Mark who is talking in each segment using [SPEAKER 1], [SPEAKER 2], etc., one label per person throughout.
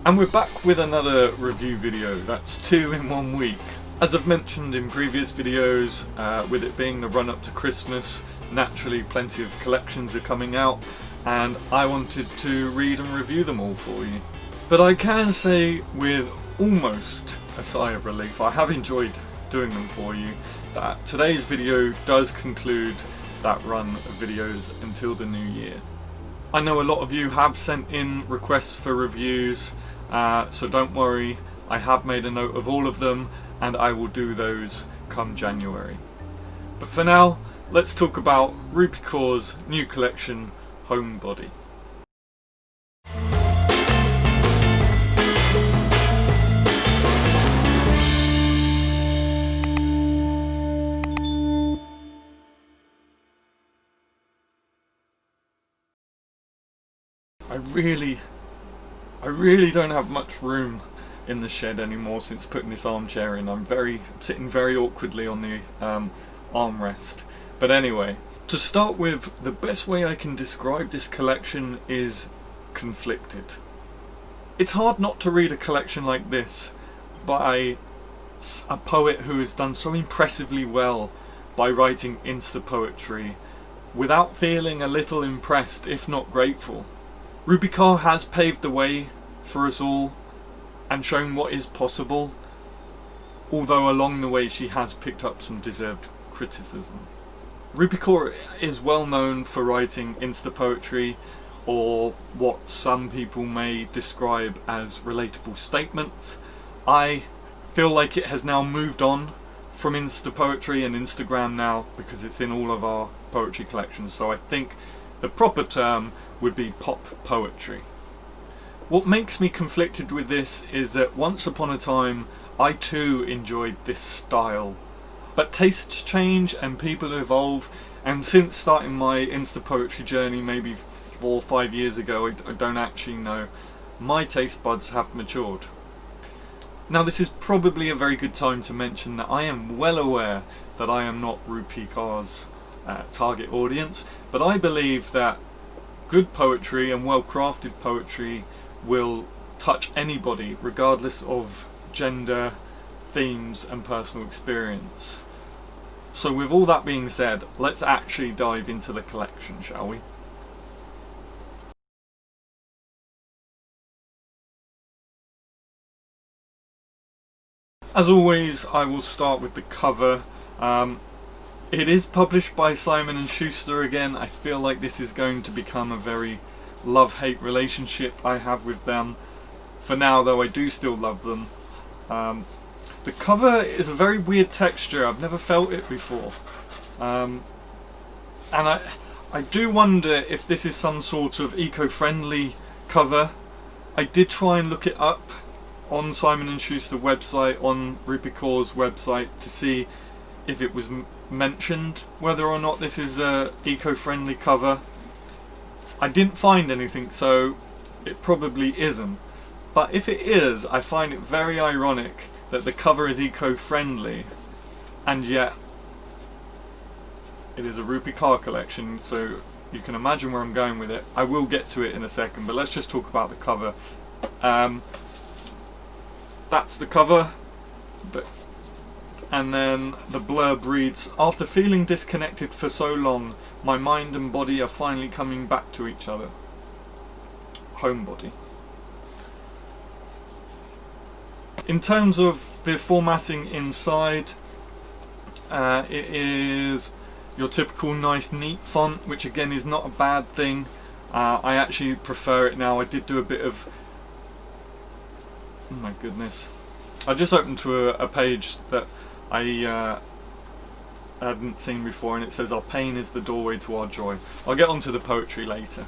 [SPEAKER 1] And we're back with another review video. That's 2 in 1 week. As I've mentioned in previous videos, with it being the run up to Christmas, naturally plenty of collections are coming out and I wanted to read and review them all for you. But I can say with almost a sigh of relief, I have enjoyed doing them for you, that today's video does conclude that run of videos until the new year. I know a lot of you have sent in requests for reviews, so don't worry, I have made a note of all of them and I will do those come January. But for now, let's talk about Rupi Kaur's new collection, Homebody. I really don't have much room in the shed anymore since putting this armchair in. I'm sitting very awkwardly on the armrest. But anyway, to start with, the best way I can describe this collection is conflicted. It's hard not to read a collection like this by a poet who has done so impressively well by writing instapoetry without feeling a little impressed, if not grateful. Rupi Kaur has paved the way for us all and shown what is possible, although along the way she has picked up some deserved criticism. Rupi Kaur is well known for writing instapoetry, or what some people may describe as relatable statements. I feel like it has now moved on from instapoetry and Instagram now because it's in all of our poetry collections, so I think the proper term would be pop poetry. What makes me conflicted with this is that once upon a time I too enjoyed this style, but tastes change and people evolve, and since starting my instapoetry journey maybe 4 or 5 years ago, I don't actually know, my taste buds have matured. Now this is probably a very good time to mention that I am well aware that I am not Rupi Kaur's target audience, but I believe that good poetry and well-crafted poetry will touch anybody regardless of gender, themes and personal experience. So with all that being said, let's actually dive into the collection, shall we? As always, I will start with the cover. It is published by Simon & Schuster again. I feel like this is going to become a very love-hate relationship I have with them. For now though, I do still love them. The cover is a very weird texture. I've never felt it before. And I do wonder if this is some sort of eco-friendly cover. I did try and look it up on Simon & Schuster website, on Rupi Kaur's website, to see if it was mentioned whether or not this is a eco-friendly cover. I didn't find anything, so it probably isn't. But if it is, I find it very ironic that the cover is eco-friendly and yet it is a Rupi Kaur collection, so you can imagine where I'm going with it. I will get to it in a second, but let's just talk about the cover. That's the cover, and then the blurb reads, "After feeling disconnected for so long, my mind and body are finally coming back to each other." Homebody. In terms of the formatting inside, it is your typical nice neat font, which again is not a bad thing. I actually prefer it now. I did do a bit of... oh my goodness. I just opened to a page that I hadn't seen before, and it says, "Our pain is the doorway to our joy." I'll get onto the poetry later.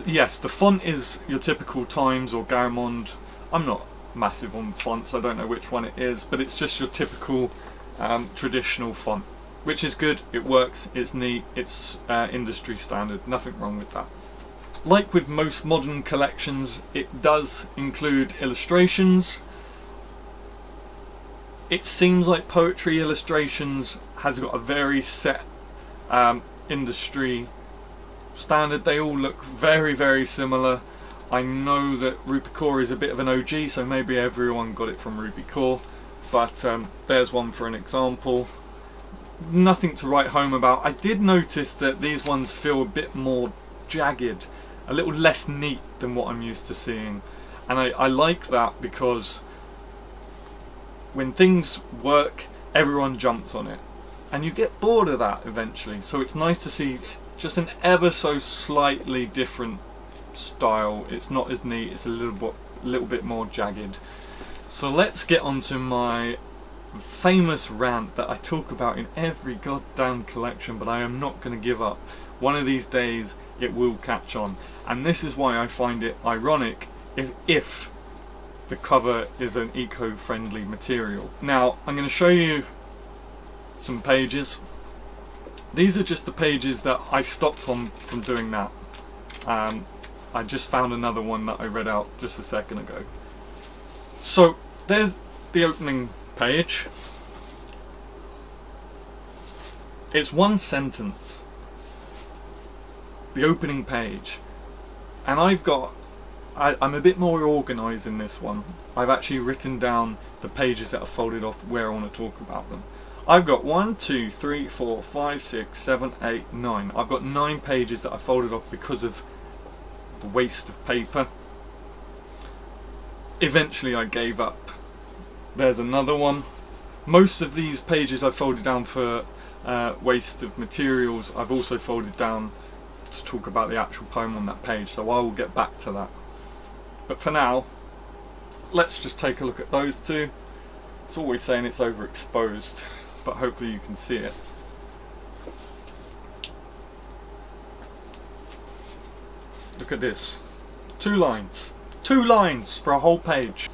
[SPEAKER 1] Yes, the font is your typical Times or Garamond. I'm not massive on fonts, I don't know which one it is, but it's just your typical traditional font, which is good, it works, it's neat, it's industry standard, nothing wrong with that. Like with most modern collections, it does include illustrations. It seems like poetry illustrations has got a very set industry standard. They all look very, very similar. I know that Rupi Kaur is a bit of an OG, so maybe everyone got it from Rupi Kaur, but there's one for an example. Nothing to write home about. I did notice that these ones feel a bit more jagged, a little less neat than what I'm used to seeing, and I like that, because when things work, everyone jumps on it, and you get bored of that eventually. So it's nice to see just an ever so slightly different style. It's not as neat, it's a little bit more jagged. So let's get on to my famous rant that I talk about in every goddamn collection, but I am not going to give up. One of these days it will catch on, and this is why I find it ironic if the cover is an eco-friendly material. Now I'm going to show you some pages. These are just the pages that I stopped on from doing that. I just found another one that I read out just a second ago. So there's the opening page. It's one sentence, the opening page, and I'm a bit more organised in this one. I've actually written down the pages that are folded off where I want to talk about them. I've got 1, 2, 3, 4, 5, 6, 7, 8, 9. I've got 9 pages that I folded off because of the waste of paper. Eventually I gave up. There's another one. Most of these pages I folded down for waste of materials. I've also folded down to talk about the actual poem on that page, so I will get back to that. But for now, let's just take a look at those two. It's always saying it's overexposed, but hopefully you can see it. Look at this. 2 lines. 2 lines for a whole page.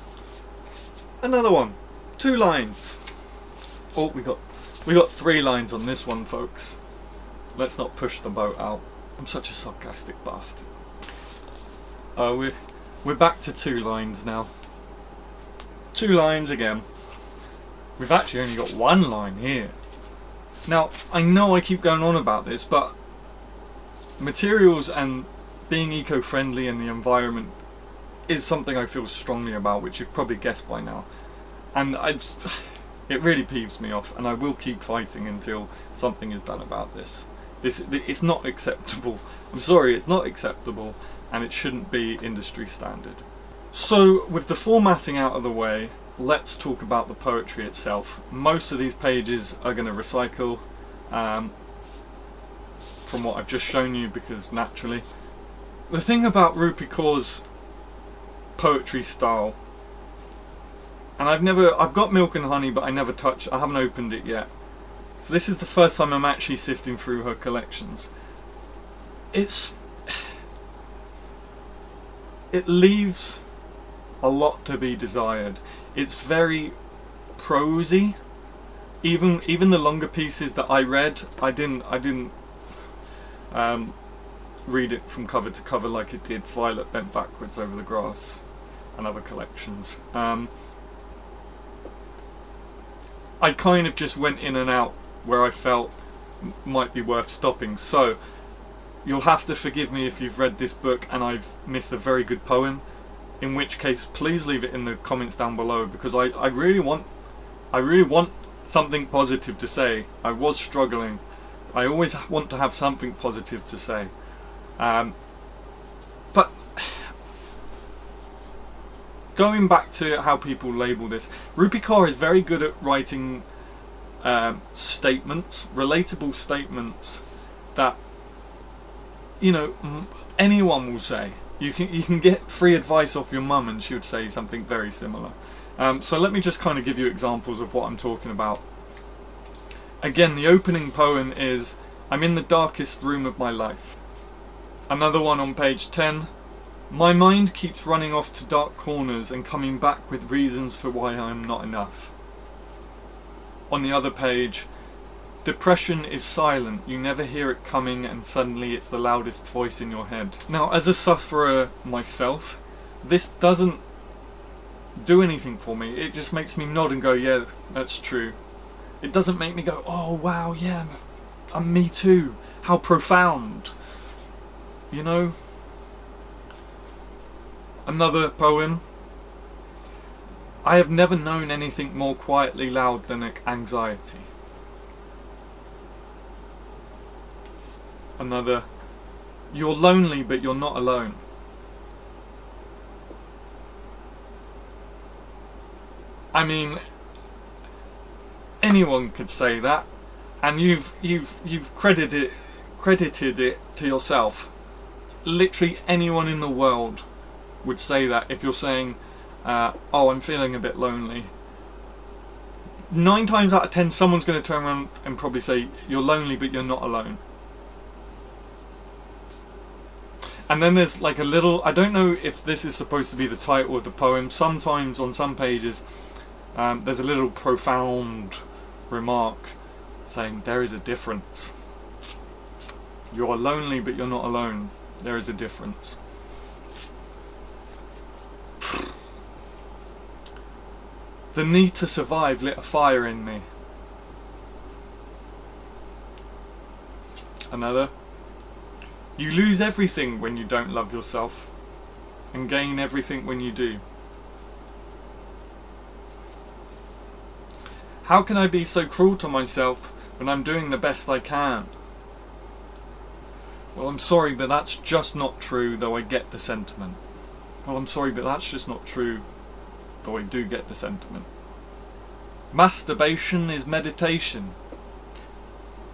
[SPEAKER 1] Another one. 2 lines. Oh, we got 3 lines on this one, folks. Let's not push the boat out. I'm such a sarcastic bastard. We're back to 2 lines now. 2 lines again. We've actually only got 1 line here. Now, I know I keep going on about this, but materials and being eco-friendly in the environment is something I feel strongly about, which you've probably guessed by now. And it really peeves me off, and I will keep fighting until something is done about this. It's not acceptable. I'm sorry, it's not acceptable, and it shouldn't be industry standard. So, with the formatting out of the way, let's talk about the poetry itself. Most of these pages are going to recycle from what I've just shown you, because naturally. The thing about Rupi Kaur's poetry style, and I've got Milk and Honey, but I haven't opened it yet. So this is the first time I'm actually sifting through her collections. It leaves a lot to be desired. It's very prosy. Even the longer pieces that I read, I didn't read it from cover to cover like it did Violet Bent Backwards Over the Grass and other collections. I kind of just went in and out where I felt might be worth stopping. So you'll have to forgive me if you've read this book and I've missed a very good poem, in which case please leave it in the comments down below, because I really want something positive to say. I was struggling. I always want to have something positive to say. But going back to how people label this, Rupi Kaur is very good at writing statements, relatable statements that, you know, anyone will say. You can get free advice off your mum and she would say something very similar. So let me just kind of give you examples of what I'm talking about. Again, the opening poem is "I'm in the darkest room of my life." Another one on page 10. "My mind keeps running off to dark corners and coming back with reasons for why I am not enough." On the other page, "Depression is silent, you never hear it coming, and suddenly it's the loudest voice in your head." Now, as a sufferer myself, this doesn't do anything for me. It just makes me nod and go, yeah, that's true. It doesn't make me go, oh wow, yeah, me too. How profound. You know? Another poem. I have never known anything more quietly loud than anxiety. Another. You're lonely, but you're not alone. I mean, anyone could say that, and you've credited it to yourself. Literally anyone in the world would say that if you're saying, oh, I'm feeling a bit lonely. 9 times out of 10, someone's going to turn around and probably say, you're lonely, but you're not alone. And then there's like a little, I don't know if this is supposed to be the title of the poem. Sometimes on some pages, there's a little profound remark saying there is a difference. You're lonely, but you're not alone. There is a difference. The need to survive lit a fire in me. Another. You lose everything when you don't love yourself, and gain everything when you do. How can I be so cruel to myself when I'm doing the best I can? Well, I'm sorry, but that's just not true, though I get the sentiment. Well, I'm sorry, but that's just not true, though I do get the sentiment. Masturbation is meditation.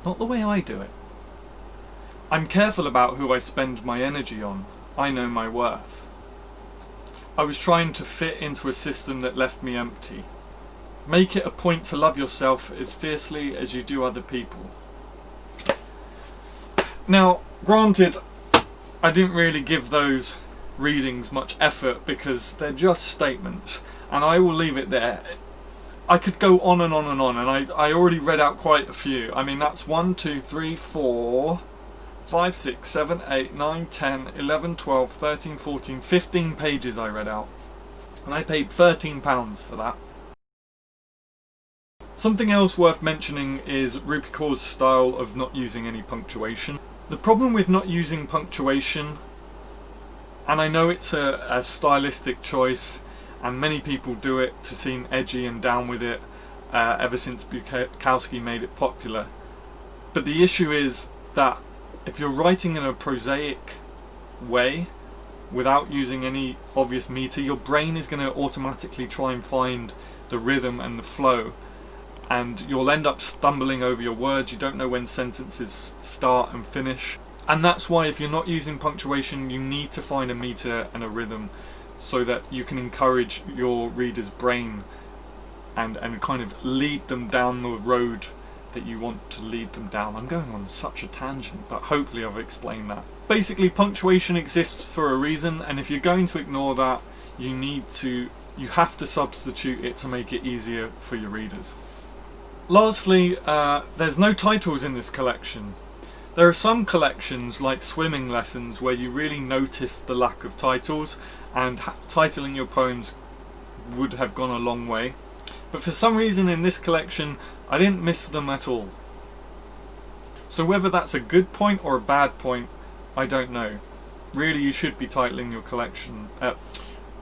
[SPEAKER 1] Not the way I do it. I'm careful about who I spend my energy on. I know my worth. I was trying to fit into a system that left me empty. Make it a point to love yourself as fiercely as you do other people. Now, granted, I didn't really give those readings much effort because they're just statements, and I will leave it there. I could go on and on and on, and I already read out quite a few. I mean, that's 1, 2, 3, 4, 5, 6, 7, 8, 9, 10, 11, 12, 13, 14, 15 pages I read out. And I paid £13 for that. Something else worth mentioning is Rupi Kaur's style of not using any punctuation. The problem with not using punctuation, and I know it's a stylistic choice, and many people do it to seem edgy and down with it ever since Bukowski made it popular. But the issue is that if you're writing in a prosaic way, without using any obvious meter, your brain is going to automatically try and find the rhythm and the flow, and you'll end up stumbling over your words. You don't know when sentences start and finish, and that's why if you're not using punctuation, you need to find a meter and a rhythm so that you can encourage your reader's brain and kind of lead them down the road that you want to lead them down. I'm going on such a tangent, but hopefully I've explained that. Basically, punctuation exists for a reason, and if you're going to ignore that, you have to substitute it to make it easier for your readers. Lastly, there's no titles in this collection. There are some collections, like swimming lessons, where you really notice the lack of titles, and titling your poems would have gone a long way. But for some reason in this collection, I didn't miss them at all. So whether that's a good point or a bad point, I don't know. Really, you should be titling your collection.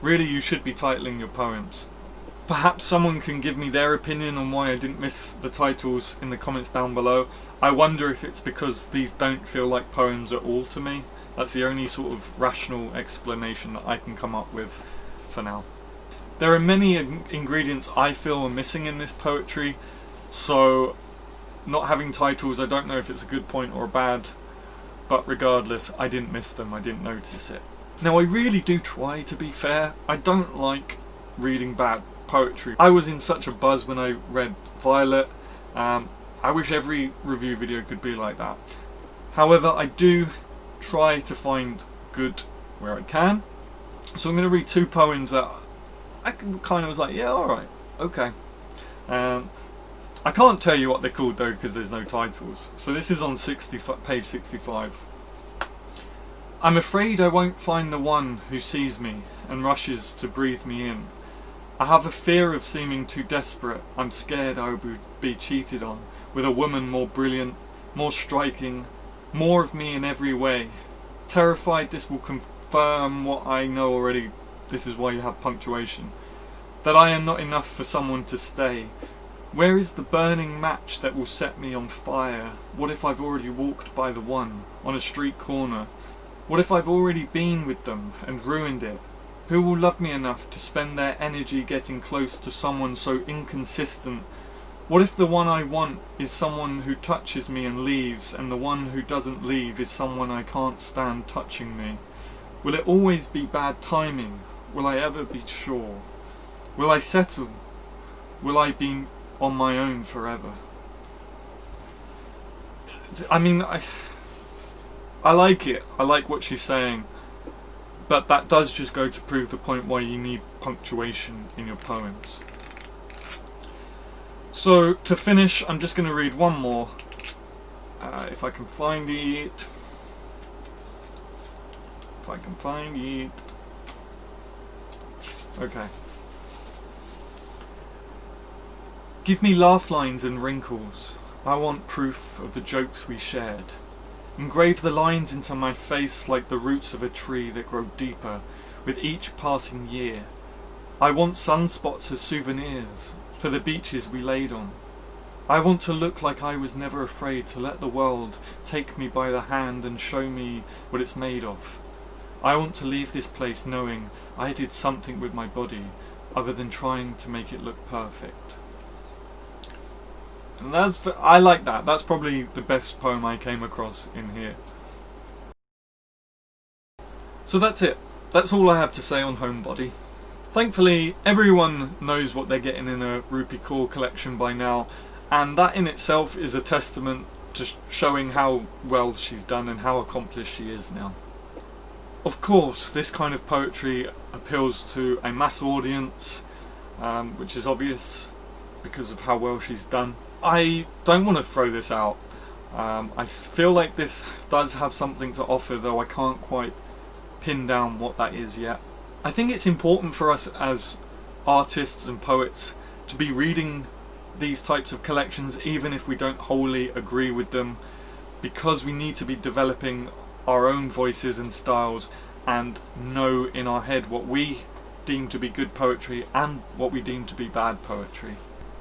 [SPEAKER 1] Really, you should be titling your poems. Perhaps someone can give me their opinion on why I didn't miss the titles in the comments down below. I wonder if it's because these don't feel like poems at all to me. That's the only sort of rational explanation that I can come up with for now. There are many ingredients I feel are missing in this poetry, so not having titles, I don't know if it's a good point or a bad, but regardless, I didn't miss them, I didn't notice it. Now, I really do try to be fair. I don't like reading bad poetry. I was in such a buzz when I read Violet. I wish every review video could be like that. However, I do try to find good where I can. So I'm going to read 2 poems that I kind of was like, yeah, alright, okay. I can't tell you what they're called though because there's no titles. So this is on page 65. I'm afraid I won't find the one who sees me and rushes to breathe me in. I have a fear of seeming too desperate. I'm scared I will be cheated on with a woman more brilliant, more striking, more of me in every way. Terrified this will confirm what I know already this is why you have punctuation. That I am not enough for someone to stay. Where is the burning match that will set me on fire? What if I've already walked by the one, on a street corner? What if I've already been with them and ruined it? Who will love me enough to spend their energy getting close to someone so inconsistent? What if the one I want is someone who touches me and leaves, and the one who doesn't leave is someone I can't stand touching me? Will it always be bad timing? Will I ever be sure? Will I settle? Will I be on my own forever? I mean, I like it. I like what she's saying. But that does just go to prove the point why you need punctuation in your poems. So, to finish, I'm just going to read one more. If I can find it. If I can find it. Okay. Give me laugh lines and wrinkles. I want proof of the jokes we shared. Engrave the lines into my face like the roots of a tree that grow deeper with each passing year. I want sunspots as souvenirs for the beaches we laid on. I want to look like I was never afraid to let the world take me by the hand and show me what it's made of. I want to leave this place knowing I did something with my body other than trying to make it look perfect. And I like that. That's probably the best poem I came across in here. So that's it. That's all I have to say on Homebody. Thankfully, everyone knows what they're getting in a Rupi Kaur collection by now, and that in itself is a testament to showing how well she's done and how accomplished she is now. Of course, this kind of poetry appeals to a mass audience, which is obvious because of how well she's done. I don't want to throw this out. I feel like this does have something to offer, though I can't quite pin down what that is yet. I think it's important for us as artists and poets to be reading these types of collections even if we don't wholly agree with them, because we need to be developing our own voices and styles and know in our head what we deem to be good poetry and what we deem to be bad poetry.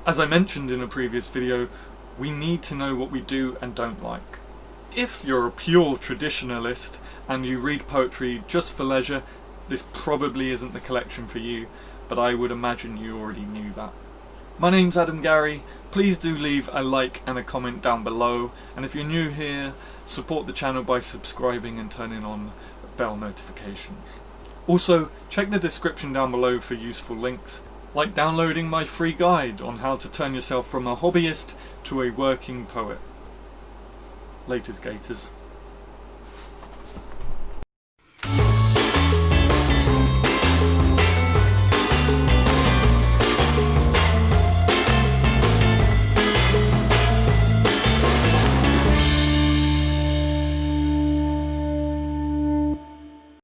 [SPEAKER 1] As I mentioned in a previous video, we need to know what we do and don't like. If you're a pure traditionalist and you read poetry just for leisure, this probably isn't the collection for you, but I would imagine you already knew that. My name's Adam Gary. Please do leave a like and a comment down below, and if you're new here, support the channel by subscribing and turning on bell notifications. Also, check the description down below for useful links, like downloading my free guide on how to turn yourself from a hobbyist to a working poet. Laters, Gators.